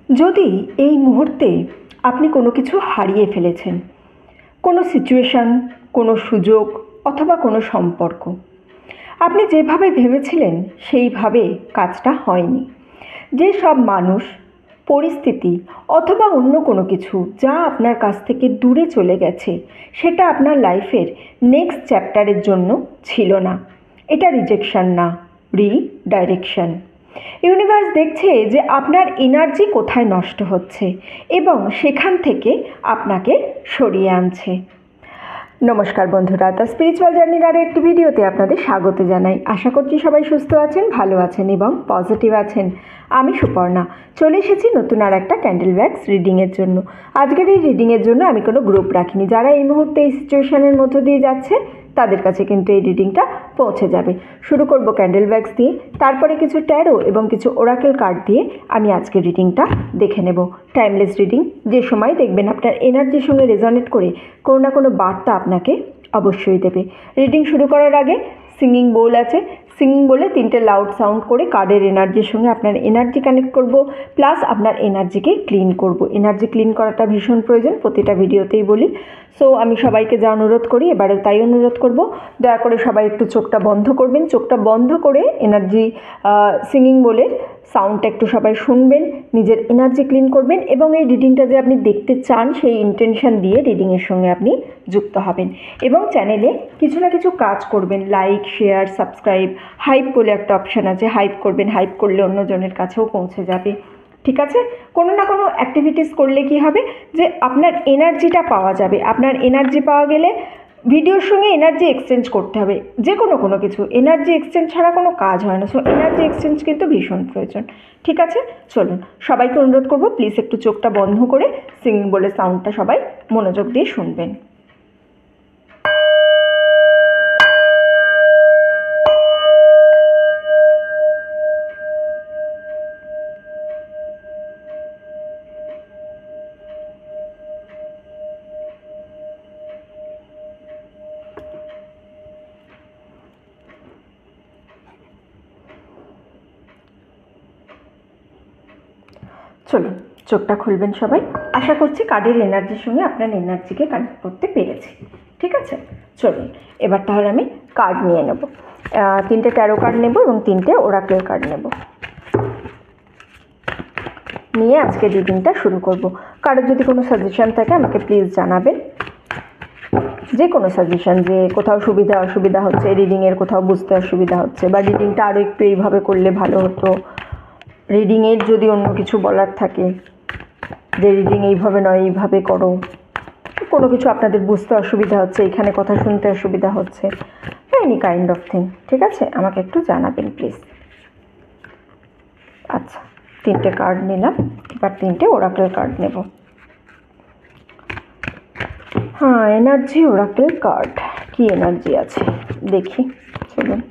যদি এই মুহূর্তে আপনি কোনো কিছু হারিয়ে ফেলেছেন, কোনো সিচুয়েশান, কোনো সুযোগ অথবা কোনো সম্পর্ক, আপনি যেভাবে ভেবেছিলেন সেইভাবে কাজটা হয়নি, যে সব মানুষ, পরিস্থিতি অথবা অন্য কোনো কিছু যা আপনার কাছ থেকে দূরে চলে গেছে, সেটা আপনার লাইফের নেক্সট চ্যাপ্টারের জন্য ছিল না। এটা রিজেকশন না, রিডাইরেকশন। ইউনিভার্স দেখছে যে আপনার এনার্জি কোথায় নষ্ট হচ্ছে এবং সেখান থেকে আপনাকে সরিয়ে আনছে। নমস্কার বন্ধুরা, দ্য স্পিরিচুয়াল জার্নির আরও একটি ভিডিওতে আপনাদের স্বাগত জানাই। আশা করছি সবাই সুস্থ আছেন, ভালো আছেন এবং পজিটিভ আছেন। আমি সুপর্ণা চলে এসেছি নতুন আর একটা ক্যান্ডেল ওয়্যাক্স রিডিংয়ের জন্য। আজকের এই রিডিংয়ের জন্য আমি কোনো গ্রুপ রাখিনি। যারা এই মুহূর্তে এই সিচুয়েশানের মধ্য দিয়ে যাচ্ছে তাদের কাছে কিন্তু এই রিডিংটা পৌঁছে যাবে। শুরু করব ক্যান্ডেল ওয়্যাক্স দিয়ে, তারপরে কিছু ট্যারো এবং কিছু ওরাকেল কার্ড দিয়ে আমি আজকের রিডিংটা দেখে নেব। টাইমলেস রিডিং, যে সময় দেখবেন আপনার এনার্জির সঙ্গে রেজনেট করে কোনো না কোনো বার্তা আপনাকে অবশ্যই দেবে। রিডিং শুরু করার আগে সিঙ্গিং বোল আছে, সিঙ্গিং বলে 3টে লাউড সাউন্ড করে কার্ডের এনার্জির সঙ্গে আপনার এনার্জি কানেক্ট করব, প্লাস আপনার এনার্জিকে ক্লিন করব। এনার্জি ক্লিন করাটা ভীষণ প্রয়োজন, প্রতিটা ভিডিওতেই বলি। সো আমি সবাইকে যা অনুরোধ করি এবারেও তাই অনুরোধ করব, দয়া করে সবাই একটু চোখটা বন্ধ করবেন। চোখটা বন্ধ করে এনার্জি সিঙ্গিং বলে সাউন্ডটা একটু সবাই শুনবেন, নিজের এনার্জি ক্লিন করবেন এবং এই রিডিংটা যে আপনি দেখতে চান সেই ইন্টেনশন দিয়ে রিডিংয়ের সঙ্গে আপনি যুক্ত হবেন এবং চ্যানেলে কিছু না কিছু কাজ করবেন, লাইক, শেয়ার, সাবস্ক্রাইব, হাইপ বলে একটা অপশান আছে, হাইপ করবেন। হাইপ করলে অন্যজনের কাছেও পৌঁছে যাবে, ঠিক আছে? কোনো না কোনো অ্যাক্টিভিটিস করলে কি হবে যে আপনার এনার্জিটা পাওয়া যাবে। আপনার এনার্জি পাওয়া গেলে ভিডিওর সঙ্গে এনার্জি এক্সচেঞ্জ করতে হবে, যে কোনো কিছু এনার্জি এক্সচেঞ্জ ছাড়া কোনো কাজ হয় না। সো এনার্জি এক্সচেঞ্জ কিন্তু ভীষণ প্রয়োজন, ঠিক আছে? চলুন, সবাইকে অনুরোধ করব প্লিজ একটু চোখটা বন্ধ করে সিঙ্গিং বলে সাউন্ডটা সবাই মনোযোগ দিয়ে শুনবেন। চলুন, চোখটা খুলবেন সবাই। আশা করছি কার্ডের এনার্জির সঙ্গে আপনার এনার্জিকে কানেক্ট করতে পেরেছি, ঠিক আছে? চলুন, এবার তাহলে আমি কার্ড নিয়ে নেব। 3টে ট্যারো কার্ড নেব এবং 3টে ওরাকেল কার্ড নেব, নিয়ে আজকে রিডিংটা শুরু করব। কারোর যদি কোনো সাজেশান থাকে আমাকে প্লিজ জানাবেন, যে কোনো সাজেশান, যে কোথাও সুবিধা অসুবিধা হচ্ছে রিডিংয়ের, কোথাও বুঝতে অসুবিধা হচ্ছে, বা রিডিংটা আরও একটু এইভাবে করলে ভালো হতো, রিডিংয়ের যদি অন্য কিছু বলার থাকে যে রিডিং এইভাবে নয় এইভাবে করো, কোনো কিছু আপনাদের বুঝতে অসুবিধা হচ্ছে, এখানে কথা শুনতে অসুবিধা হচ্ছে, এনি কাইন্ড অফ থিং, ঠিক আছে? আমাকে একটু জানাবেন প্লিজ। আচ্ছা, 3টে কার্ড নিলাম, এবার 3টে ওরাকেল কার্ড নেব। হ্যাঁ, এনার্জি ওরাকেল কার্ড, কি এনার্জি আছে দেখি, চলুন।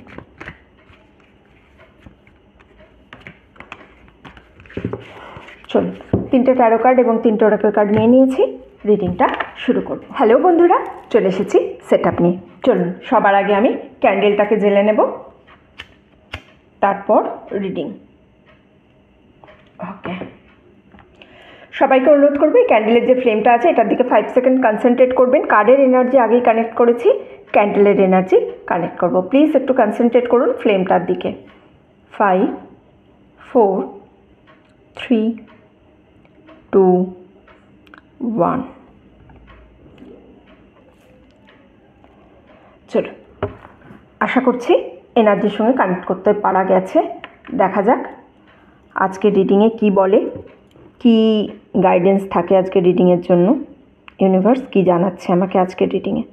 চলুন, 3টে ট্যারো কার্ড এবং 3টে ওরাকেল কার্ড নিয়ে নিয়েছি, রিডিংটা শুরু করব। হ্যালো বন্ধুরা, চলে এসেছি সেট আপ নিয়ে। চলুন, সবার আগে আমি ক্যান্ডেলটাকে জ্বেলে নেব, তারপর রিডিং। ওকে, সবাইকে অনুরোধ করবো এই ক্যান্ডেলের যে ফ্লেমটা আছে এটার দিকে 5 সেকেন্ড কনসেন্ট্রেট করবেন। কার্ডের এনার্জি আগেই কানেক্ট করেছি, ক্যান্ডেলের এনার্জি কানেক্ট করব। প্লিজ একটু কনসেন্ট্রেট করুন ফ্লেমটার দিকে। 5 4 3 2 1। চলো, আশা করছি এনার্জির সঙ্গে কানেক্ট করতে পারা গেছে। দেখা যাক আজকে রিডিংয়ে কি বলে, কি গাইডেন্স থাকে আজকে রিডিংয়ের জন্য, ইউনিভার্স কি জানাচ্ছে আমাকে আজকে রিডিংয়ে।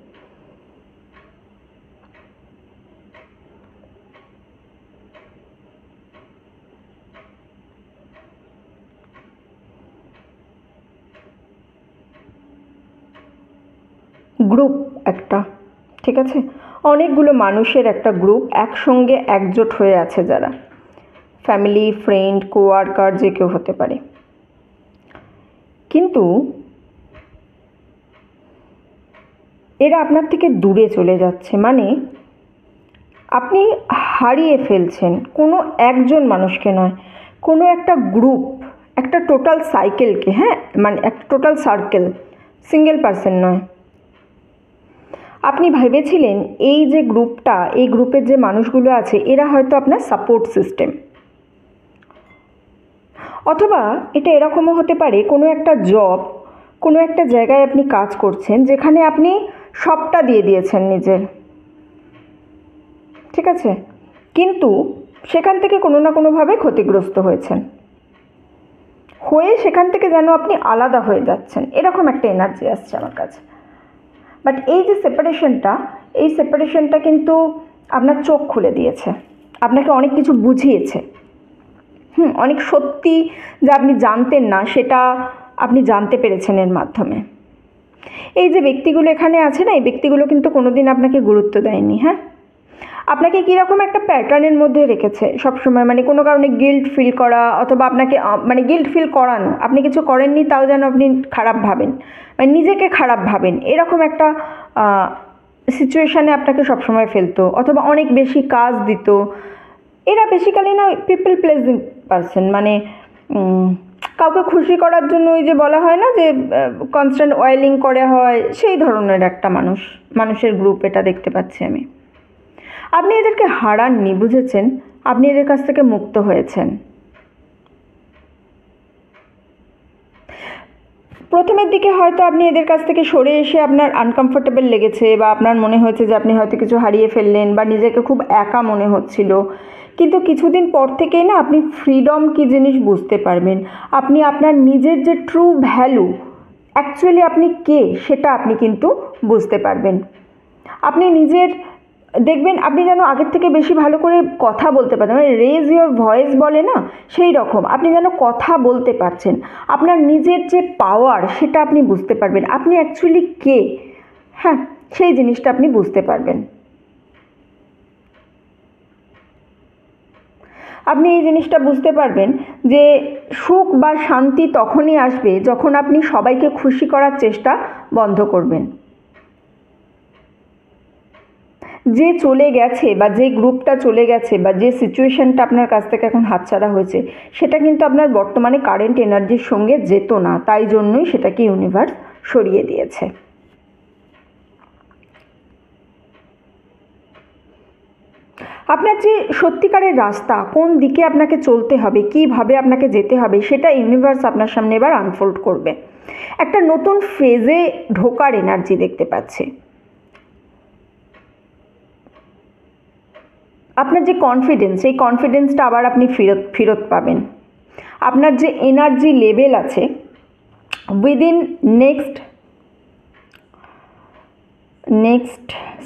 গ্রুপ একটা, ঠিক আছে? অনেকগুলো মানুষের একটা গ্রুপ একসঙ্গে একজোট হয়ে আছে, যারা ফ্যামিলি, ফ্রেন্ড, কোয়ার্কার, যে কেউ হতে পারে। কিন্তু এরা আপনার থেকে দূরে চলে যাচ্ছে, মানে আপনি হারিয়ে ফেলছেন কোনো একজন মানুষকে নয়, কোনো একটা গ্রুপ, একটা টোটাল সাইকেলকে, হ্যাঁ, মানে একটা টোটাল সার্কেল, সিঙ্গেল পার্সন নয়। আপনি ভেবেছিলেন এই যে গ্রুপটা, এই গ্রুপের যে মানুষগুলো আছে এরা হয়তো আপনার সাপোর্ট সিস্টেম, অথবা এটা এরকমও হতে পারে কোনো একটা জব, কোনো একটা জায়গায় আপনি কাজ করছেন যেখানে আপনি সবটা দিয়ে দিয়েছেন নিজের, ঠিক আছে, কিন্তু সেখান থেকে কোনো না কোনোভাবে ক্ষতিগ্রস্ত হয়েছেন, হয়ে সেখান থেকে যেন আপনি আলাদা হয়ে যাচ্ছেন, এরকম একটা এনার্জি আসছে আমার কাছে। বাট এই যে সেপারেশনটা, এই সেপারেশনটা কিন্তু আপনার চোখ খুলে দিয়েছে, আপনাকে অনেক কিছু বুঝিয়েছে। অনেক সত্যি যা আপনি জানতেন না সেটা আপনি জানতে পেরেছেন এর মাধ্যমে। এই যে ব্যক্তিগুলো এখানে আছে না, এই ব্যক্তিগুলো কিন্তু কোনোদিন আপনাকে গুরুত্ব দেয়নি, হ্যাঁ, আপনাকে কীরকম একটা প্যাটার্নের মধ্যে রেখেছে সবসময়, মানে কোনো কারণে গিল্ট ফিল করা, অথবা আপনাকে মানে গিল্ট ফিল করানো, আপনি কিছু করেননি তাও যেন আপনি খারাপ ভাবেন, মানে নিজেকে খারাপ ভাবেন, এরকম একটা সিচুয়েশানে আপনাকে সবসময় ফেলতো, অথবা অনেক বেশি কাজ দিত। এরা বেসিক্যালি না পিপল প্লেজিং পারসন, মানে কাউকে খুশি করার জন্য ওই যে বলা হয় না যে কনস্ট্যান্ট অয়েলিং করা হয়, সেই ধরনের একটা মানুষের গ্রুপ এটা দেখতে পাচ্ছি আমি। আপনি এদেরকে হারাননি, বুঝেছেন, আপনি এদের কাছ থেকে মুক্ত হয়েছেন। প্রথমের দিকে হয়তো আপনি এদের কাছ থেকে সরে এসে আপনার আনকমফোর্টেবল লেগেছে, বা আপনার মনে হয়েছে যে আপনি হয়তো কিছু হারিয়ে ফেললেন, বা নিজেকে খুব একা মনে হচ্ছিল, কিন্তু কিছুদিন পর থেকেই না আপনি ফ্রিডম কী জিনিস বুঝতে পারবেন, আপনি আপনার নিজের যে ট্রু ভ্যালু, অ্যাকচুয়ালি আপনি কে সেটা আপনি কিন্তু বুঝতে পারবেন। আপনি নিজের দেখবেন আপনি যেন আগের থেকে বেশি ভালো করে কথা বলতে পারেন, মানে রেজ ইওর ভয়েস বলে না, সেই রকম আপনি যেন কথা বলতে পারছেন, আপনার নিজের যে পাওয়ার সেটা আপনি বুঝতে পারবেন, আপনি অ্যাকচুয়ালি কে, হ্যাঁ, সেই জিনিসটা আপনি বুঝতে পারবেন। আপনি এই জিনিসটা বুঝতে পারবেন যে সুখ বা শান্তি তখনই আসবে যখন আপনি সবাইকে খুশি করার চেষ্টা বন্ধ করবেন। যে চলে গেছে, বা যে গ্রুপটা চলে গেছে, বা যে সিচুয়েশানটা আপনার কাছ থেকে এখন হাতছাড়া হয়েছে, সেটা কিন্তু আপনার বর্তমানে কারেন্ট এনার্জির সঙ্গে যেত না, তাই জন্যই সেটাকে ইউনিভার্স সরিয়ে দিয়েছে। আপনার যে সত্যিকারের রাস্তা, কোন দিকে আপনাকে চলতে হবে, কীভাবে আপনাকে যেতে হবে, সেটা ইউনিভার্স আপনার সামনে এবার আনফোল্ড করবে। একটা নতুন ফেজে ঢোকার এনার্জি দেখতে পাচ্ছি। আপনার যে কনফিডেন্স, এই কনফিডেন্সটা আবার আপনি ফেরত পাবেন। আপনার যে এনার্জি লেভেল আছে, উইদিন নেক্সট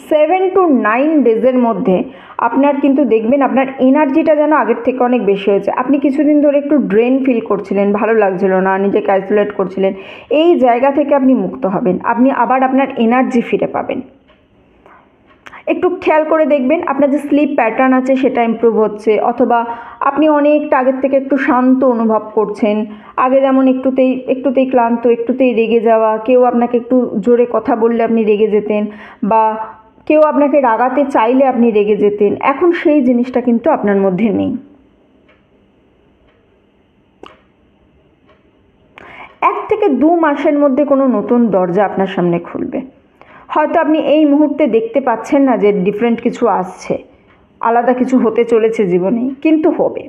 7 to 9 ডেজের মধ্যে আপনার কিন্তু দেখবেন আপনার এনার্জিটা যেন আগের থেকে অনেক বেশি হয়েছে। আপনি কিছুদিন ধরে একটু ড্রেন ফিল করছিলেন, ভালো লাগছিল না, নিজেকে আইসোলেট করছিলেন, এই জায়গা থেকে আপনি মুক্ত হবেন, আপনি আবার আপনার এনার্জি ফিরে পাবেন। একটু খেয়াল করে দেখবেন আপনার যে স্লিপ প্যাটার্ন আছে সেটা ইমপ্রুভ হচ্ছে, অথবা আপনি অনেকটা আগের থেকে একটু শান্ত অনুভব করছেন। আগে যেমন একটুতেই ক্লান্ত, একটুতেই রেগে যাওয়া, কেউ আপনাকে একটু জোরে কথা বললে আপনি রেগে যেতেন, বা কেউ আপনাকে রাগাতে চাইলে আপনি রেগে যেতেন, এখন সেই জিনিসটা কিন্তু আপনার মধ্যে নেই। 1 থেকে 2 মাসের মধ্যে কোনো নতুন দরজা আপনার সামনে খুলবে। হয়তো আপনি এই মুহূর্তে দেখতে পাচ্ছেন না যে ডিফারেন্ট কিছু আসছে, আলাদা কিছু হতে চলেছে জীবনে, কিন্তু হবে।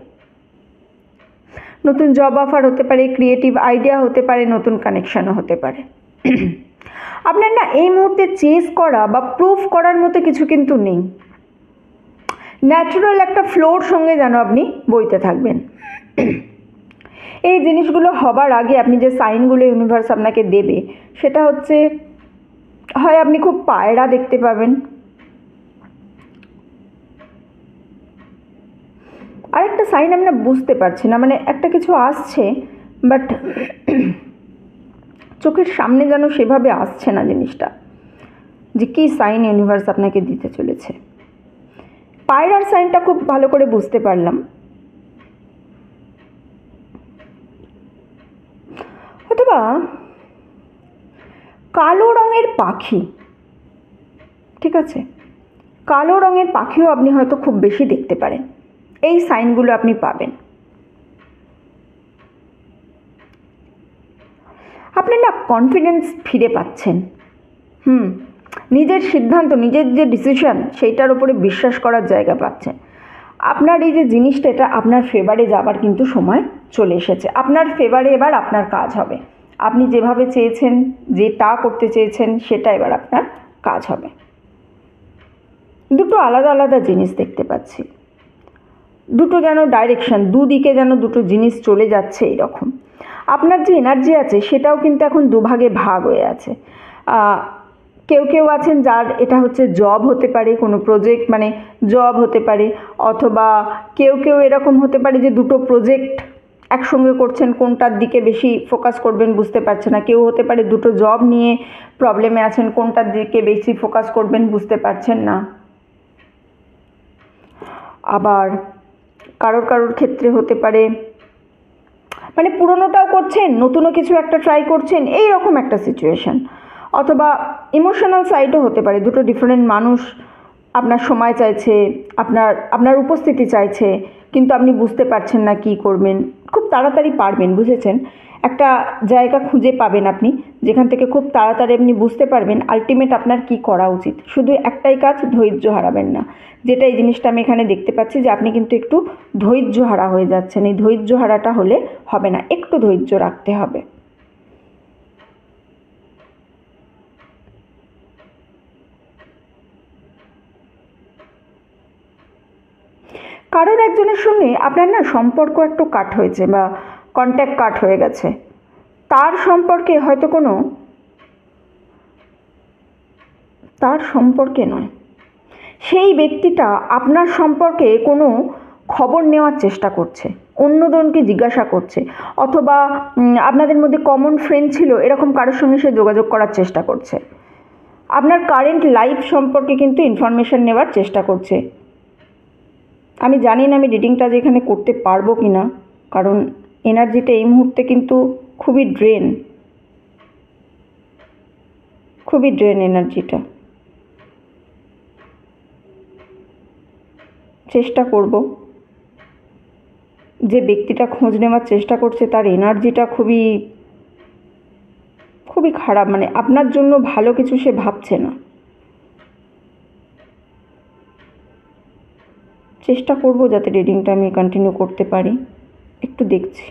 নতুন জব অফার হতে পারে, ক্রিয়েটিভ আইডিয়া হতে পারে, নতুন কানেকশনও হতে পারে। আপনার না এই মুহূর্তে চেস করা বা প্রুফ করার মতো কিছু কিন্তু নেই, ন্যাচারাল একটা ফ্লোর সঙ্গে যেন আপনি বইতে থাকবেন। এই জিনিসগুলো হবার আগে আপনি যে সাইনগুলো ইউনিভার্স আপনাকে দেবে, সেটা হচ্ছে হয় আপনি খুব পায়রা দেখতে পাবেন, আরেকটা সাইন আমি না বুঝতে পারছি না, মানে একটা কিছু আসছে বাট চোখের সামনে যেন সেভাবে আসছে না জিনিসটা, যে কী সাইন ইউনিভার্স আপনাকে দিতে চলেছে। পায়রার সাইনটা খুব ভালো করে বুঝতে পারলাম, অথবা কালো রঙের পাখি, ঠিক আছে, কালো রঙের পাখিও আপনি হয়তো খুব বেশি দেখতে পারেন, এই সাইনগুলো আপনি পাবেন। আপনি না কনফিডেন্স ফিরে পাচ্ছেন। নিজের সিদ্ধান্ত, নিজের যে ডিসিশন, সেইটার উপরে বিশ্বাস করার জায়গা পাচ্ছেন। আপনার এই যে জিনিসটা, এটা আপনার ফেভারে যাবার কিন্তু সময় চলে এসেছে। আপনার ফেভারে এবার আপনার কাজ হবে। আপনি যেভাবে চেয়েছেন, যেটা করতে চেয়েছেন, সেটা এবার আপনার কাজ হবে। দুটো আলাদা আলাদা জিনিস দেখতে পাচ্ছি, দুটো যেন ডাইরেকশন, দুদিকে যেন দুটো জিনিস চলে যাচ্ছে এইরকম। আপনার যে এনার্জি আছে সেটাও কিন্তু এখন দুভাগে ভাগ হয়ে আছে। কেউ কেউ আছেন যার এটা হচ্ছে জব হতে পারে, কোনো প্রজেক্ট, মানে জব হতে পারে, অথবা কেউ কেউ এরকম হতে পারে যে দুটো প্রজেক্ট একসঙ্গে করছেন, কোনটার দিকে বেশি ফোকাস করবেন বুঝতে পারছেন না। কেউ হতে পারে দুটো জব নিয়ে প্রবলেমে আছেন, কোনটার দিকে বেশি ফোকাস করবেন বুঝতে পারছেন না। আবার কারোর কারোর ক্ষেত্রে হতে পারে মানে পুরনোটাও করছেন, নতুনও কিছু একটা ট্রাই করছেন, এই রকম একটা সিচুয়েশন। অথবা ইমোশনাল সাইডও হতে পারে, দুটো ডিফারেন্ট মানুষ আপনার সময় চাইছে, আপনার উপস্থিতি চাইছে, কিন্তু আপনি বুঝতে পারছেন না কি করবেন। খুব তাড়াতাড়ি পারবেন, বুঝেছেন, একটা জায়গা খুঁজে পাবেন আপনি, যেখান থেকে খুব তাড়াতাড়ি আপনি বুঝতে পারবেন আলটিমেট আপনার কি করা উচিত। শুধু একটাই কাজ, ধৈর্য হারাবেন না। যেটা এই জিনিসটা আমি এখানে দেখতে পাচ্ছি যে আপনি কিন্তু একটু ধৈর্য হারা হয়ে যাচ্ছেন। এই ধৈর্য হারাটা হলে হবে না, একটু ধৈর্য রাখতে হবে। কারোর একজনের সঙ্গে আপনার না সম্পর্ক একটু কাট হয়েছে বা কন্ট্যাক্ট কাট হয়ে গেছে। তার সম্পর্কে নয়, সেই ব্যক্তিটা আপনার সম্পর্কে কোনো খবর নেওয়ার চেষ্টা করছে, অন্যজনকে জিজ্ঞাসা করছে, অথবা আপনাদের মধ্যে কমন ফ্রেন্ড ছিল, এরকম কারোর সঙ্গে সে যোগাযোগ করার চেষ্টা করছে। আপনার কারেন্ট লাইফ সম্পর্কে কিন্তু ইনফরমেশন নেওয়ার চেষ্টা করছে। আমি জানি না আমি রিডিংটা যে এখানে করতে পারবো কি না, কারণ এনার্জিটা এই মুহূর্তে কিন্তু খুবই ড্রেন এনার্জিটা। চেষ্টা করব, যে ব্যক্তিটা খোঁজ নেওয়ার চেষ্টা করছে তার এনার্জিটা খুবই খুবই খারাপ, মানে আপনার জন্য ভালো কিছু সে ভাবছে না। চেষ্টা করব যাতে রিডিংটা আমি কন্টিনিউ করতে পারি। একটু দেখছি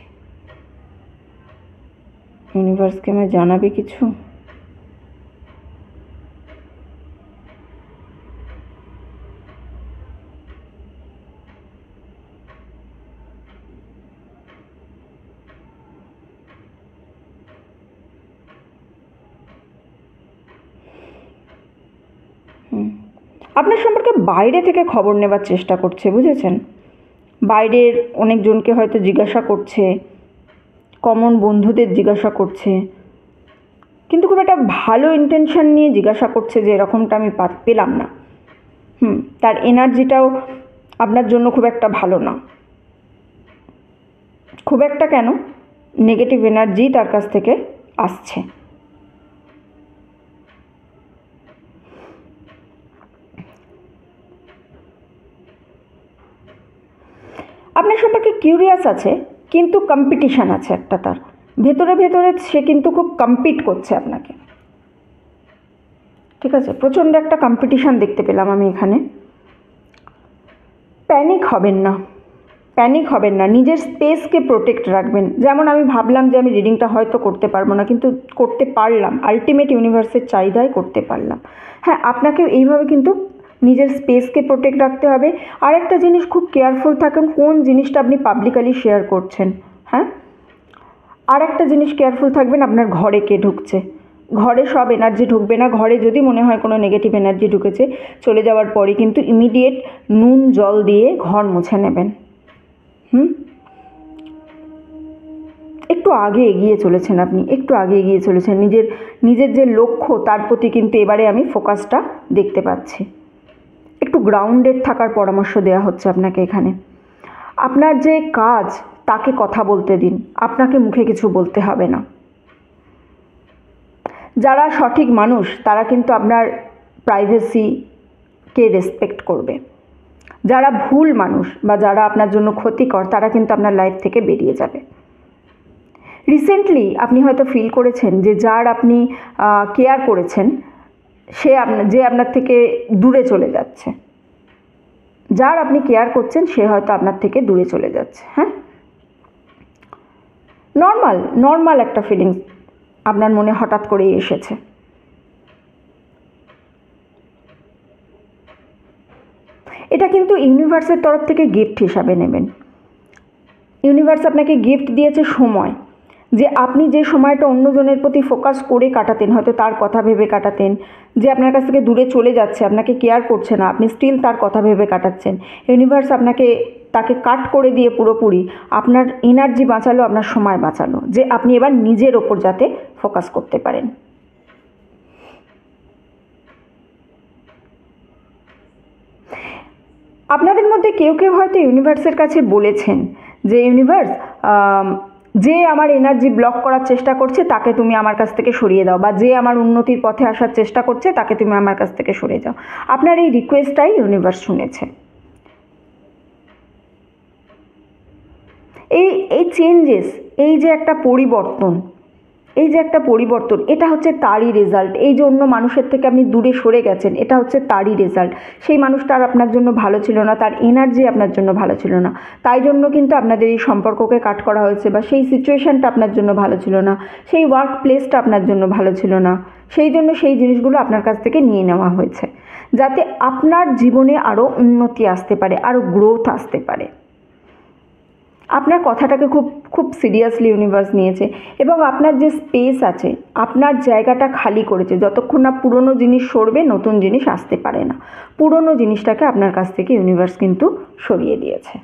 ইউনিভার্সকে আমায় জানাবে কিছু। আপনার সম্পর্কে বাইরে থেকে খবর নেবার চেষ্টা করছে, বুঝেছেন, বাইরের অনেকজনকে হয়তো জিজ্ঞাসা করছে, কমন বন্ধুদের জিজ্ঞাসা করছে, কিন্তু খুব একটা ভালো ইন্টেনশন নিয়ে জিজ্ঞাসা করছে যে এরকমটা আমি পেলাম না। তার এনার্জিটাও আপনার জন্য খুব একটা ভালো না। খুব একটা কেন, নেগেটিভ এনার্জি তার কাছ থেকে আসছে। আপনার সম্পর্কে কিউরিয়াস আছে, কিন্তু কম্পিটিশান আছে একটা তার ভেতরে ভেতরে, সে কিন্তু খুব কম্পিট করছে আপনাকে। ঠিক আছে, প্রচণ্ড একটা কম্পিটিশান দেখতে পেলাম আমি এখানে। প্যানিক হবেন না, নিজের স্পেসকে প্রোটেক্ট রাখবেন। যেমন আমি ভাবলাম যে আমি রিডিংটা হয়তো করতে পারবো না, কিন্তু করতে পারলাম, আলটিমেট ইউনিভার্সের চাহিদায় করতে পারলাম। হ্যাঁ, আপনাকেও এইভাবে কিন্তু নিজের স্পেসকে প্রোটেক্ট রাখতে হবে। আর একটা জিনিস, খুব কেয়ারফুল থাকুন কোন জিনিসটা আপনি পাবলিকালি শেয়ার করছেন। হ্যাঁ, আর একটা জিনিস কেয়ারফুল থাকবেন, আপনার ঘরে কে ঢুকছে। ঘরে সব এনার্জি ঢুকবে না। ঘরে যদি মনে হয় কোনো নেগেটিভ এনার্জি ঢুকেছে, চলে যাওয়ার পরে কিন্তু ইমিডিয়েট নুন জল দিয়ে ঘর মুছে নেবেন। একটু আগে এগিয়ে চলেছেন আপনি, নিজের যে লক্ষ্য তার প্রতি কিন্তু এবারে আমি ফোকাসটা দেখতে পাচ্ছি। একটু গ্রাউন্ডেড থাকার পরামর্শ দেওয়া হচ্ছে আপনাকে এখানে। আপনার যে কাজ, তাকে কথা বলতে দিন, আপনাকে মুখে কিছু বলতে হবে না। যারা সঠিক মানুষ তারা কিন্তু আপনার প্রাইভেসিকে রেসপেক্ট করবে। যারা ভুল মানুষ বা যারা আপনার জন্য ক্ষতিকর, তারা কিন্তু আপনার লাইফ থেকে বেরিয়ে যাবে। রিসেন্টলি আপনি হয়তো ফিল করেছেন যে যার আপনি কেয়ার করেছেন সে আপনার থেকে দূরে চলে যাচ্ছে, যার আপনি কেয়ার করছেন সে হয়তো আপনার থেকে দূরে চলে যাচ্ছে। হ্যাঁ, নর্মাল একটা ফিলিংস আপনার মনে হঠাৎ করেই এসেছে। এটা কিন্তু ইউনিভার্সের তরফ থেকে গিফট হিসাবে নেবেন। ইউনিভার্স আপনাকে গিফট দিয়েছে সময়, যে আপনি যে সময়টা অন্যজনের প্রতি ফোকাস করে কাটাতেন, হয়তো তার কথা ভেবে কাটাতেন, যে আপনার কাছ থেকে দূরে চলে যাচ্ছে, আপনাকে কেয়ার করছে না, আপনি স্টিল তার কথা ভেবে কাটাচ্ছেন। ইউনিভার্স তাকে কাট করে দিয়ে পুরোপুরি আপনার এনার্জি বাঁচালো, আপনার সময় বাঁচালো, যে আপনি এবার নিজের ওপর যাতে ফোকাস করতে পারেন। আপনাদের মধ্যে কেউ হয়তো ইউনিভার্সের কাছে বলেছেন যে ইউনিভার্স, যে আমার এনার্জি ব্লক করার চেষ্টা করছে তাকে তুমি আমার কাছ থেকে সরিয়ে দাও, বা যে আমার উন্নতির পথে আসার চেষ্টা করছে তাকে তুমি আমার কাছ থেকে সরিয়ে দাও। আপনার এই রিকোয়েস্টটাই ইউনিভার্স শুনেছে। এই চেঞ্জেস, এই যে একটা পরিবর্তন, এটা হচ্ছে তারই রেজাল্ট। এই যে অন্য মানুষের থেকে আপনি দূরে সরে গেছেন, এটা হচ্ছে তারই রেজাল্ট। সেই মানুষটা আর আপনার জন্য ভালো ছিল না, তার এনার্জি আপনার জন্য ভালো ছিল না, তাই জন্য কিন্তু আপনাদের এই সম্পর্ককে কাট করা হয়েছে, বা সেই সিচুয়েশানটা আপনার জন্য ভালো ছিল না, সেই ওয়ার্ক প্লেসটা আপনার জন্য ভালো ছিল না, সেই জন্য সেই জিনিসগুলো আপনার কাছ থেকে নিয়ে নেওয়া হয়েছে, যাতে আপনার জীবনে আরও উন্নতি আসতে পারে, আরও গ্রোথ আসতে পারে। আপনার কথাটাকে খুব সিরিয়াসলি ইউনিভার্স নিয়েছে, এবং আপনার যে স্পেস আছে, আপনার জায়গাটা খালি করেছে। যতক্ষণ না পুরনো জিনিস সরবে, নতুন জিনিস আসতে পারে না। পুরনো জিনিসটাকে আপনার কাছ থেকে ইউনিভার্স কিন্তু সরিয়ে দিয়েছে।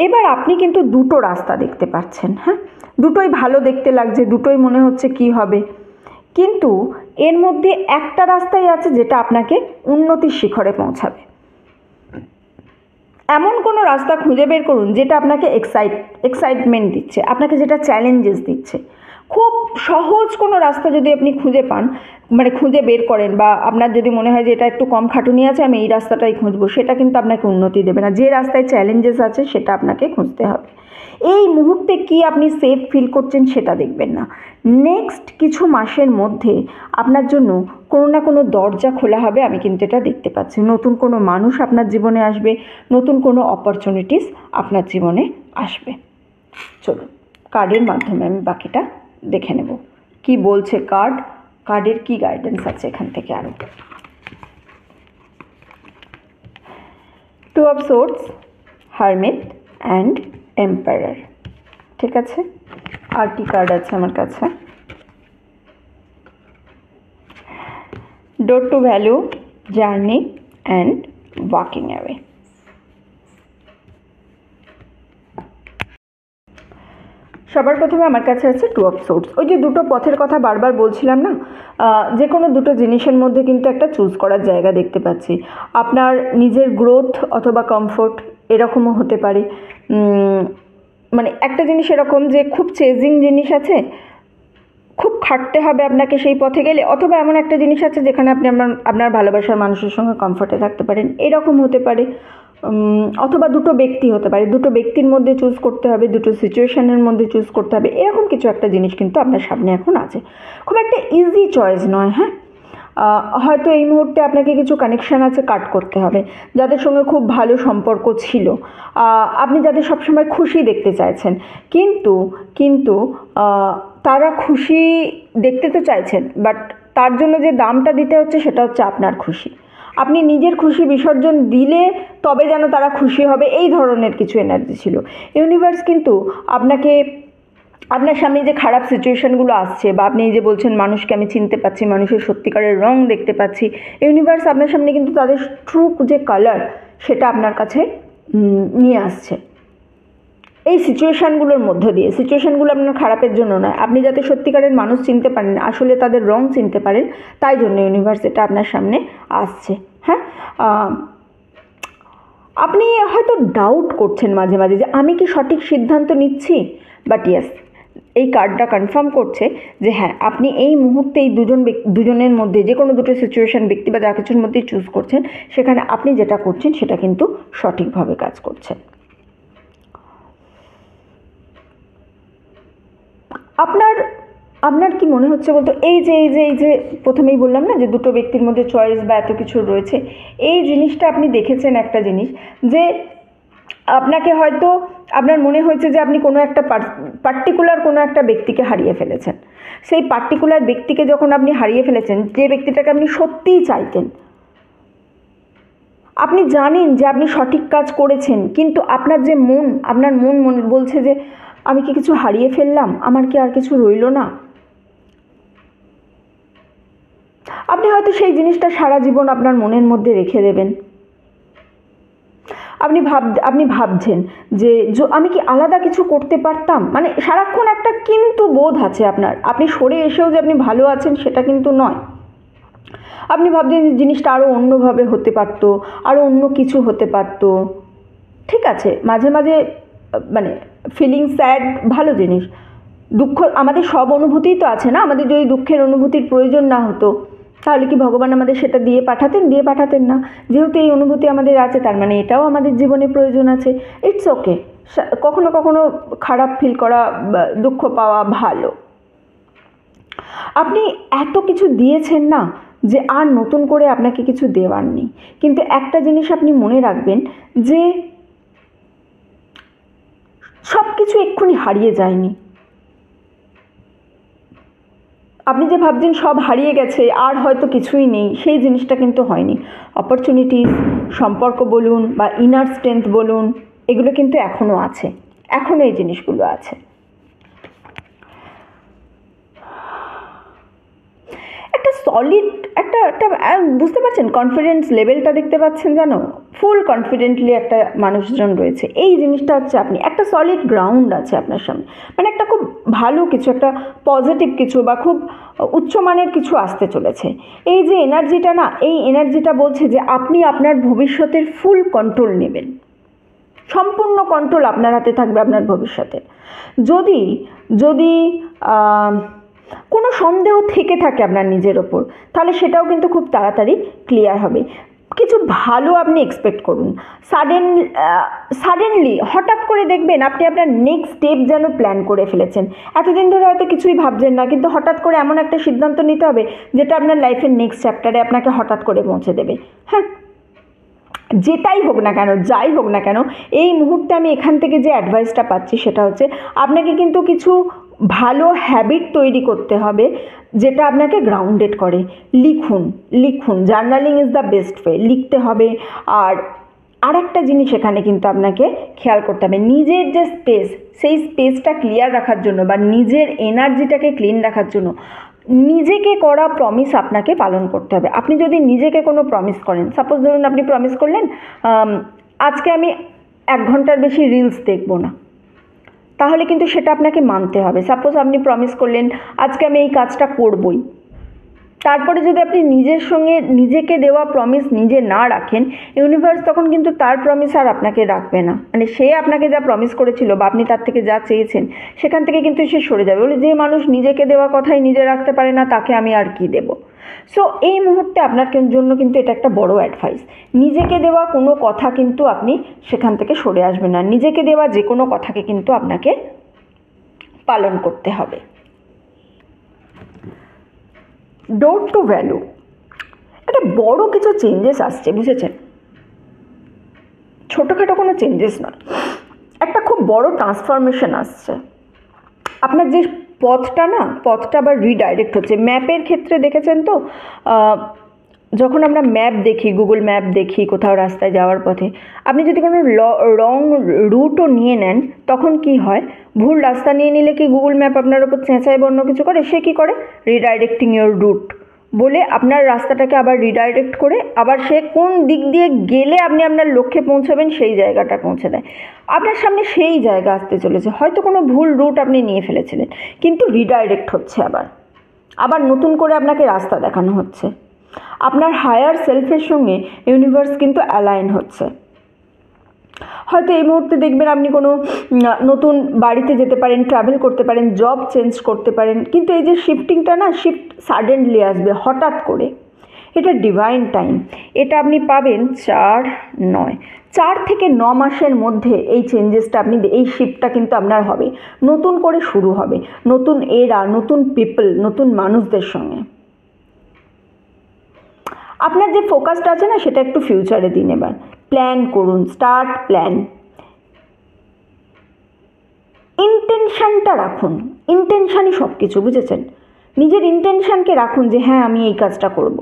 এবার আপনি কিন্তু দুটো রাস্তা দেখতে পাচ্ছেন। হ্যাঁ, দুটোই ভালো দেখতে লাগছে, দুটোই মনে হচ্ছে কি হবে, কিন্তু এর মধ্যে একটা রাস্তাই আছে যেটা আপনাকে উন্নতির শিখরে পৌঁছাবে। এমন কোনো রাস্তা খুঁজে বের করুন যেটা আপনাকে এক্সাইটমেন্ট দিচ্ছে, আপনাকে যেটা চ্যালেঞ্জেস দিচ্ছে। খুব সহজ কোনো রাস্তা যদি আপনি খুঁজে পান, মানে খুঁজে বের করেন, বা আপনার যদি মনে হয় যে এটা একটু কম খাটুনি আছে, আমি এই রাস্তাটাই খুঁজবো, সেটা কিন্তু আপনাকে উন্নতি দেবে না। যে রাস্তায় চ্যালেঞ্জেস আছে সেটা আপনাকে খুঁজতে হবে। এই মুহূর্তে কি আপনি সেফ ফিল করছেন সেটা দেখবেন না। নেক্সট কিছু মাসের মধ্যে আপনার জন্য কোনো না কোনো দরজা খোলা হবে, আমি কিন্তু এটা দেখতে পাচ্ছি। নতুন কোনো মানুষ আপনার জীবনে আসবে, নতুন কোনো অপরচুনিটিস আপনার জীবনে আসবে। চলুন কার্ডের মাধ্যমে আমি বাকিটা দেখে নেব কি বলছে কার্ডের কি গাইডেন্স আছে এখান থেকে আরও। Two of swords, hermit and empire. ঠিক আছে, আর কি কার্ড আছে আমার কাছে? Door to value, journey and walking away. সবার প্রথমে আমার কাছে আছে টু অফ সোর্ডস। ওই যে দুটো পথের কথা বারবার বলছিলাম না, যে কোনো দুটো জিনিসের মধ্যে কিন্তু একটা চুজ করার জায়গা দেখতে পাচ্ছি। আপনার নিজের গ্রোথ অথবা কমফোর্ট এরকমও হতে পারে। মানে একটা জিনিস এরকম যে খুব চেজিং জিনিস আছে, খুব খাটতে হবে আপনাকে সেই পথে গেলে, অথবা এমন একটা জিনিস আছে যেখানে আপনি আপনার ভালোবাসার মানুষের সঙ্গে কমফোর্টে থাকতে পারেন, এরকম হতে পারে। অথবা দুটো ব্যক্তি হতে পারে, দুটো ব্যক্তির মধ্যে চুজ করতে হবে, দুটো সিচুয়েশনের মধ্যে চুজ করতে হবে, এরকম কিছু একটা জিনিস কিন্তু আপনার সামনে এখন আছে। খুব একটা ইজি চয়েস নয়। হ্যাঁ, হয়তো এই মুহূর্তে আপনাকে কিছু কানেকশান আছে, কাট করতে হবে। যাদের সঙ্গে খুব ভালো সম্পর্ক ছিল, আপনি যাদের সবসময় খুশি দেখতে চাইছেন, কিন্তু তারা খুশি দেখতে তো চাইছেন, বাট তার জন্য যে দামটা দিতে হচ্ছে সেটা হচ্ছে আপনার খুশি। আপনি নিজের খুশি বিসর্জন দিলে তবে যেন তারা খুশি হবে, এই ধরনের কিছু এনার্জি ছিল। ইউনিভার্স কিন্তু আপনার সামনে যে খারাপ সিচুয়েশানগুলো আসছে, বা আপনি এই যে বলছেন মানুষকে আমি চিনতে পাচ্ছি, মানুষের সত্যিকারের রং দেখতে পাচ্ছি, ইউনিভার্স আপনার সামনে কিন্তু তাদের ট্রু যে কালার সেটা আপনার কাছে নিয়ে আসছে এই সিচুয়েশানগুলোর মধ্য দিয়ে। সিচুয়েশানগুলো আপনার খারাপের জন্য নয়, আপনি যাতে সত্যিকারের মানুষ চিনতে পারেন, আসলে তাদের রং চিনতে পারেন, তাই জন্য ইউনিভার্স এটা আপনার সামনে আসছে। হ্যাঁ, আপনি হয়তো ডাউট করছেন মাঝে মাঝে যে আমি কি সঠিক সিদ্ধান্ত নিচ্ছি, বাট ইয়েস, এই কার্ডটা কনফার্ম করছে যে হ্যাঁ, আপনি এই মুহূর্তে এই দুজনের মধ্যে যে কোনো দুটো সিচুয়েশান, ব্যক্তি বা যা কিছুর মধ্যেই চুজ করছেন, সেখানে আপনি যেটা করছেন সেটা কিন্তু সঠিকভাবে কাজ করছে। আপনার কি মনে হচ্ছে বলতো, এই যে প্রথমেই বললাম না যে দুটো ব্যক্তির মধ্যে চয়েস বা এত কিছু রয়েছে, এই জিনিসটা আপনি দেখেছেন একটা জিনিস, যে আপনাকে হয়তো আপনার মনে হয়েছে যে আপনি কোনো একটা পার্টিকুলার কোনো একটা ব্যক্তিকে হারিয়ে ফেলেছেন। সেই পার্টিকুলার ব্যক্তিকে যখন আপনি হারিয়ে ফেলেছেন, যে ব্যক্তিটাকে আপনি সত্যিই চাইতেন, আপনি জানেন যে আপনি সঠিক কাজ করেছেন, কিন্তু আপনার মন বলছে যে আমি কি কিছু হারিয়ে ফেললাম, আমার কি আর কিছু রইল না। আপনি হয়তো সেই জিনিসটা সারা জীবন আপনার মনের মধ্যে রেখে দেবেন। আপনি ভাবছেন যে আমি কি আলাদা কিছু করতে পারতাম, মানে সারাক্ষণ একটা কিন্তু বোধ আছে আপনার। আপনি সরে এসেও যে আপনি ভালো আছেন সেটা কিন্তু নয়। আপনি ভাবছেন যে জিনিসটা আরও অন্যভাবে হতে পারতো, আরও অন্য কিছু হতে পারতো। ঠিক আছে, মাঝে মাঝে মানে ফিলিং স্যাড ভালো জিনিস। দুঃখ, আমাদের সব অনুভূতিই তো আছে না। আমাদের যদি দুঃখের অনুভূতির প্রয়োজন না হতো, তাহলে কি ভগবান আমাদের সেটা দিয়ে পাঠাতেন না। যেহেতু এই অনুভূতি আমাদের আছে, তার মানে এটাও আমাদের জীবনে প্রয়োজন আছে। ইটস ওকে, কখনো কখনো খারাপ ফিল করা, দুঃখ পাওয়া ভালো। আপনি এত কিছু দিয়েছেন না যে আর নতুন করে আপনাকে কিছু দেওয়ার নেই। কিন্তু একটা জিনিস আপনি মনে রাখবেন যে সব কিছু এক্ষুনি হারিয়ে যায়নি। আপনি যে ভাবছেন সব হারিয়ে গেছে আর হয়তো কিছুই নেই, সেই জিনিসটা কিন্তু হয়নি। অপরচুনিটিস, সম্পর্ক বলুন বা ইনার স্ট্রেংথ বলুন, এগুলো কিন্তু এখনও আছে, এখনও এই জিনিসগুলো আছে। একটা সলিড একটা বুঝতে পারছেন, কনফিডেন্স লেভেলটা দেখতে পাচ্ছেন, জানো, ফুল কনফিডেন্টলি একটা মানুষজন রয়েছে। এই জিনিসটা হচ্ছে আপনি, একটা সলিড গ্রাউন্ড আছে আপনার সামনে, মানে একটা খুব ভালো কিছু, একটা পজিটিভ কিছু বা খুব উচ্চমানের কিছু আসতে চলেছে। এই যে এনার্জিটা না, এই এনার্জিটা বলছে যে আপনি আপনার ভবিষ্যতের ফুল কন্ট্রোল নেবেন। সম্পূর্ণ কন্ট্রোল আপনার হাতে থাকবে আপনার ভবিষ্যতের। যদি কোনো সন্দেহ থেকে থাকে আপনার নিজের ওপর, তাহলে সেটাও কিন্তু খুব তাড়াতাড়ি ক্লিয়ার হবে। কিছু ভালো আপনি এক্সপেক্ট করুন। সাডেনলি হঠাৎ করে দেখবেন আপনি আপনার নেক্সট স্টেপ যেন প্ল্যান করে ফেলেছেন। এতদিন ধরে হয়তো কিছুই ভাবছেন না, কিন্তু হঠাৎ করে এমন একটা সিদ্ধান্ত নিতে হবে যেটা আপনার লাইফের নেক্সট চ্যাপ্টারে আপনাকে হঠাৎ করে পৌঁছে দেবে। হ্যাঁ, যেটাই হোক না কেন, যাই হোক না কেন, এই মুহূর্তে আমি এখান থেকে যে অ্যাডভাইসটা পাচ্ছি সেটা হচ্ছে আপনাকে কিন্তু কিছু ভালো হ্যাবিট তৈরি করতে হবে যেটা আপনাকে গ্রাউন্ডেড করে। লিখুন, journaling is the best way. লিখতে হবে। আর একটা জিনিস এখানে কিন্তু আপনাকে খেয়াল করতে হবে, নিজের যে স্পেস, সেই স্পেসটা ক্লিয়ার রাখার জন্য বা নিজের এনার্জিটাকে ক্লিন রাখার জন্য নিজেকে করা প্রমিস আপনাকে পালন করতে হবে। আপনি যদি নিজেকে কোনো প্রমিস করেন, সাপোজ ধরুন আপনি প্রমিস করলেন আজকে আমি 1 ঘন্টার বেশি রিলস দেখব না, তাহলে কিন্তু সেটা আপনাকে মানতে হবে। সাপোজ আপনি প্রমিস করলেন আজকে আমি এই কাজটা করবই, তারপরে যদি আপনি নিজের সঙ্গে নিজেকে দেওয়া প্রমিস নিজে না রাখেন, ইউনিভার্স তখন কিন্তু তার প্রমিস আর আপনাকে রাখবে না। মানে সে আপনাকে যা প্রমিস করেছিল বা আপনি তার থেকে যা চেয়েছেন, সেখান থেকে কিন্তু সে সরে যাবে। বলে যে মানুষ নিজেকে দেওয়া কথাই নিজে রাখতে পারে না, তাকে আমি আর কি দেব। সো এই মুহূর্তে আপনার জন্য কিন্তু এটা একটা বড় অ্যাডভাইস। নিজেকে দেওয়া কোনো কথা কিন্তু আপনি সেখান থেকে সরে আসবেন না। নিজেকে দেওয়া যে কোনো কথাকে কিন্তু আপনাকে পালন করতে হবে। ডোর টু ভ্যালু, একটা বড় কিছু চেঞ্জেস আসছে, বুঝেছেন? ছোটোখাটো কোনো চেঞ্জেস নয়, একটা খুব বড় ট্রান্সফরমেশন আসছে। আপনার যে পথটা আবার রিডাইরেক্ট হচ্ছে। ম্যাপের ক্ষেত্রে দেখেছেন তো, যখন আমরা ম্যাপ দেখি, গুগল ম্যাপ দেখি কোথাও রাস্তায় যাওয়ার পথে, আপনি যদি কোনো রং রুটও নিয়ে নেন, তখন কি হয়, ভুল রাস্তা নিয়ে নিলে কি গুগল ম্যাপ আপনার ওপর চেঁচায় বা অন্য কিছু করে? সে কী করে, রিডাইরেক্টিং ইয়োর রুট বলে আপনার রাস্তাটাকে আবার রিডাইরেক্ট করে আবার সে কোন দিক দিয়ে গেলে আপনি আপনার লক্ষ্যে পৌঁছাবেন সেই জায়গাটা পৌঁছে দেয়। আপনার সামনে সেই জায়গা আসতে চলেছে, হয়তো কোনো ভুল রুট আপনি নিয়ে ফেলেছিলেন, কিন্তু রিডাইরেক্ট হচ্ছে, আবার নতুন করে আপনাকে রাস্তা দেখানো হচ্ছে। আপনার হায়ার সেলফের সঙ্গে ইউনিভার্স কিন্তু অ্যালাইন হচ্ছে। হয়তো এই মুহূর্তে দেখবেন আপনি কোনো নতুন বাড়িতে যেতে পারেন, ট্রাভেল করতে পারেন, জব চেঞ্জ করতে পারেন, কিন্তু এই যে শিফটিংটা না, শিফট সাডেনলি আসবে হঠাৎ করে। এটা ডিভাইন টাইম, এটা আপনি পাবেন 4 থেকে 9 মাসের মধ্যে। এই চেঞ্জেসটা আপনি, এই শিফটটা কিন্তু আপনার হবে, নতুন করে শুরু হবে, নতুন এরা, নতুন পিপল, নতুন মানুষদের সঙ্গে। আপনার যে ফোকাসটা আছে না, সেটা একটু ফিউচারে দিন। এবার প্ল্যান করুন, স্টার্ট প্ল্যান। ইন্টেনশনটা রাখুন, ইন্টেনশনই সব কিছু, বুঝেছেন? নিজের ইন্টেনশনকে রাখুন যে হ্যাঁ আমি এই কাজটা করব।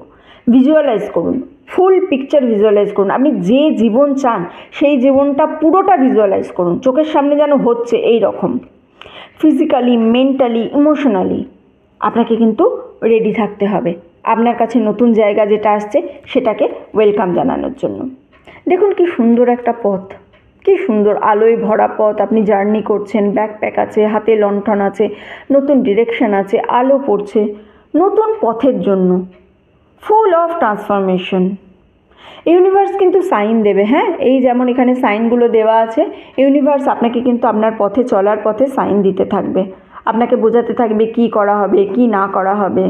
ভিজুয়ালাইজ করুন, ফুল পিকচার ভিজুয়ালাইজ করুন। আপনি যে জীবন চান সেই জীবনটা পুরোটা ভিজুয়ালাইজ করুন, চোখের সামনে যেন হচ্ছে এই রকম। ফিজিক্যালি, মেন্টালি, ইমোশনালি আপনাকে কিন্তু রেডি থাকতে হবে আপনার কাছে নতুন জায়গা যেটা আসছে সেটাকে ওয়েলকাম জানানোর জন্য। দেখুন কি সুন্দর একটা পথ, কি সুন্দর আলোয় ভরা পথ। আপনি জার্নি করছেন, ব্যাকপ্যাক আছে, হাতে লণ্ঠন আছে, নতুন ডিরেকশন আছে, আলো পড়ছে নতুন পথের জন্য, ফুল অফ ট্রান্সফরমেশন। ইউনিভার্স কিন্তু সাইন দেবে, হ্যাঁ, এই যেমন এখানে সাইনগুলো দেওয়া আছে, ইউনিভার্স আপনাকে কিন্তু আপনার পথে চলার পথে সাইন দিতে থাকবে, আপনাকে বোঝাতে থাকবে কি করা হবে, কি না করা হবে।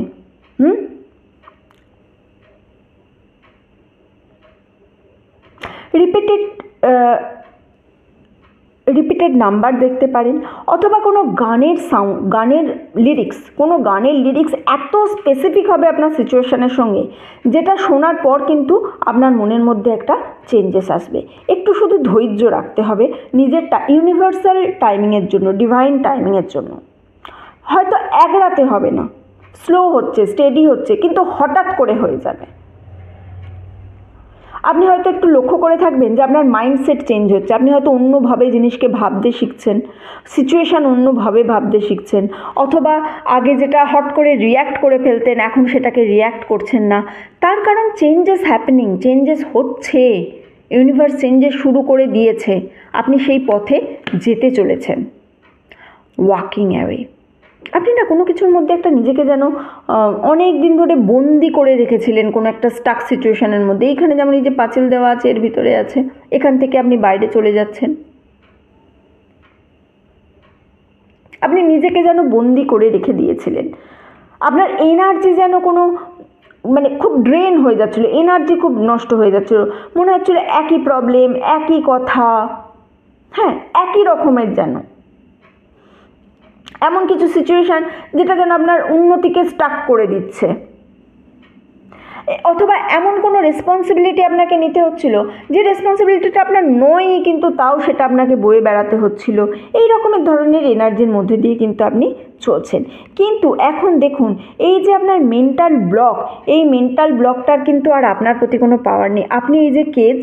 রিপিটেড নাম্বার দেখতে পারেন, অথবা কোনো গানের সাউন্ড, গানের লিরিক্স, কোনো গানের লিরিক্স এত স্পেসিফিক হবে আপনার সিচুয়েশনের সঙ্গে, যেটা শোনার পর কিন্তু আপনার মনের মধ্যে একটা চেঞ্জেস আসবে। একটু শুধু ধৈর্য রাখতে হবে নিজের ইউনিভার্সাল টাইমিংয়ের জন্য, ডিভাইন টাইমিংয়ের জন্য। হয়তো এক রাতে হবে না, স্লো হচ্ছে, স্টেডি হচ্ছে, কিন্তু হঠাৎ করে হয়ে যাবে। আপনি হয়তো একটু লক্ষ্য করে থাকবেন যে আপনার মাইন্ডসেট চেঞ্জ হচ্ছে, আপনি হয়তো অন্যভাবে জিনিসকে ভাবতে শিখছেন, সিচুয়েশান অন্যভাবে ভাবতে শিখছেন, অথবা আগে যেটা হট করে রিয়্যাক্ট করে ফেলতেন এখন সেটাকে রিয়্যাক্ট করছেন না। তার কারণ চেঞ্জেস হ্যাপেনিং, চেঞ্জেস হচ্ছে, ইউনিভার্স চেঞ্জেস শুরু করে দিয়েছে, আপনি সেই পথে যেতে চলেছেন। ওয়াকিং অ্যাওয়ে, আপনি না কোনো কিছুর মধ্যে একটা নিজেকে যেন অনেক দিন ধরে বন্দি করে রেখেছিলেন কোনো একটা স্টাক সিচুয়েশনের মধ্যে। এইখানে যেমন এই যে পাঁচিল দেওয়া আছে, এর ভিতরে আছে, এখান থেকে আপনি বাইরে চলে যাচ্ছেন। আপনি নিজেকে যেন বন্দি করে রেখে দিয়েছিলেন, আপনার এনার্জি যেন কোনো মানে খুব ড্রেন হয়ে যাচ্ছিলো, এনার্জি খুব নষ্ট হয়ে যাচ্ছিলো, মনে হচ্ছিলো একই প্রবলেম, একই কথা, হ্যাঁ একই রকমের যেন এমন কিছু সিচুয়েশান যেটা যেন আপনার উন্নতিকে স্টাক করে দিচ্ছে, অথবা এমন কোনো রেসপন্সিবিলিটি আপনাকে নিতে হচ্ছিল যে রেসপন্সিবিলিটিটা আপনার নয়ই, কিন্তু তাও সেটা আপনাকে বয়ে বেড়াতে হচ্ছিল। এই রকমের ধরনের এনার্জির মধ্যে দিয়ে কিন্তু আপনি চলছেন। কিন্তু এখন দেখুন, এই যে আপনার মেন্টাল ব্লক, এই মেন্টাল ব্লকটার কিন্তু আর আপনার প্রতি কোনো পাওয়ার নেই। আপনি এই যে কেজ,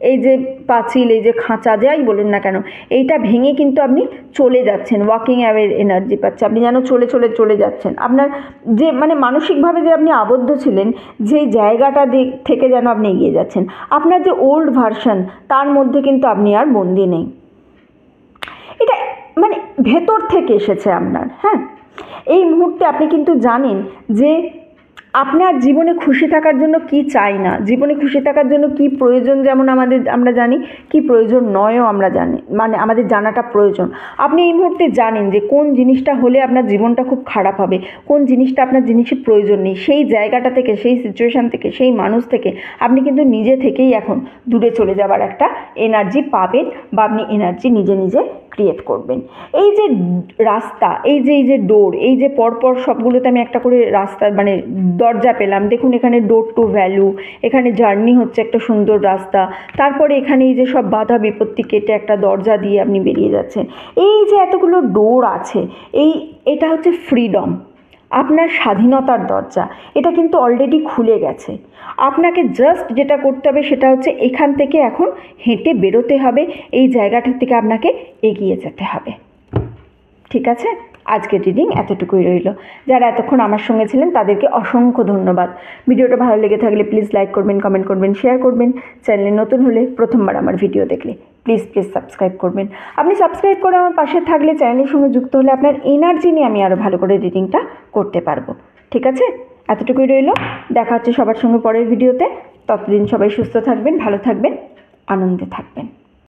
এই যে পাঁচিল, এই যে খাঁচা, যাই বলুন না কেন, এইটা ভেঙে কিন্তু আপনি চলে যাচ্ছেন, ওয়াকিং অ্যাওয়ের এনার্জি পাচ্ছে, আপনি যেন চলে যাচ্ছেন। আপনার যে মানে মানসিকভাবে যে আপনি আবদ্ধ ছিলেন, যে জায়গাটা থেকে যেন আপনি এগিয়ে যাচ্ছেন, আপনার যে ওল্ড ভার্সন তার মধ্যে কিন্তু আপনি আর বন্দি নেই। এটা মানে ভেতর থেকে এসেছে আপনার। হ্যাঁ, এই মুহূর্তে আপনি কিন্তু জানেন যে আপনার জীবনে খুশি থাকার জন্য কি চাই না, জীবনে খুশি থাকার জন্য কি প্রয়োজন, যেমন আমরা জানি কি প্রয়োজন নয়ও আমরা জানি, মানে আমাদের জানাটা প্রয়োজন। আপনি এই মুহূর্তে জানেন যে কোন জিনিসটা হলে আপনার জীবনটা খুব খারাপ হবে, কোন জিনিসটা আপনার জিনিসের প্রয়োজন নেই। সেই জায়গাটা থেকে, সেই সিচুয়েশান থেকে, সেই মানুষ থেকে আপনি কিন্তু নিজে থেকেই এখন দূরে চলে যাওয়ার একটা এনার্জি পাবেন, বা আপনি এনার্জি নিজে নিজে ক্রিয়েট করবেন। এই যে রাস্তা, এই যে ডোর, এই যে পরপর সবগুলোতে আমি একটা করে রাস্তা মানে দরজা পেলাম, দেখুন এখানে ডোর টু ভ্যালু, এখানে জার্নি হচ্ছে একটা সুন্দর রাস্তা, তারপরে এখানে এই যে সব বাধা বিপত্তি কেটে একটা দরজা দিয়ে আপনি বেরিয়ে যাচ্ছেন। এই যে এতগুলো ডোর আছে, এটা হচ্ছে ফ্রিডম, আপনার স্বাধীনতার দরজা, এটা কিন্তু অলরেডি খুলে গেছে। আপনাকে জাস্ট যেটা করতে হবে সেটা হচ্ছে এখান থেকে এখন হেঁটে বেরোতে হবে, এই জায়গাটার থেকে আপনাকে এগিয়ে যেতে হবে। ঠিক আছে, আজকের রিডিং এতটুকুই রইল। যারা এতক্ষণ আমার সঙ্গে ছিলেন তাদেরকে অসংখ্য ধন্যবাদ। ভিডিওটা ভালো লেগে থাকলে প্লিজ লাইক করবেন, কমেন্ট করবেন, শেয়ার করবেন। চ্যানেলে নতুন হলে, প্রথমবার আমার ভিডিও দেখলে প্লিজ সাবস্ক্রাইব করবেন। আপনি সাবস্ক্রাইব করে আমার পাশে থাকলে, চ্যানেলের সঙ্গে যুক্ত হলে আপনার এনার্জি নিয়ে আমি আরও ভালো করে রিডিংটা করতে পারবো। ঠিক আছে, এতটুকুই রইল। দেখা হচ্ছে সবার সঙ্গে পরের ভিডিওতে। ততদিন সবাই সুস্থ থাকবেন, ভালো থাকবেন, আনন্দে থাকবেন।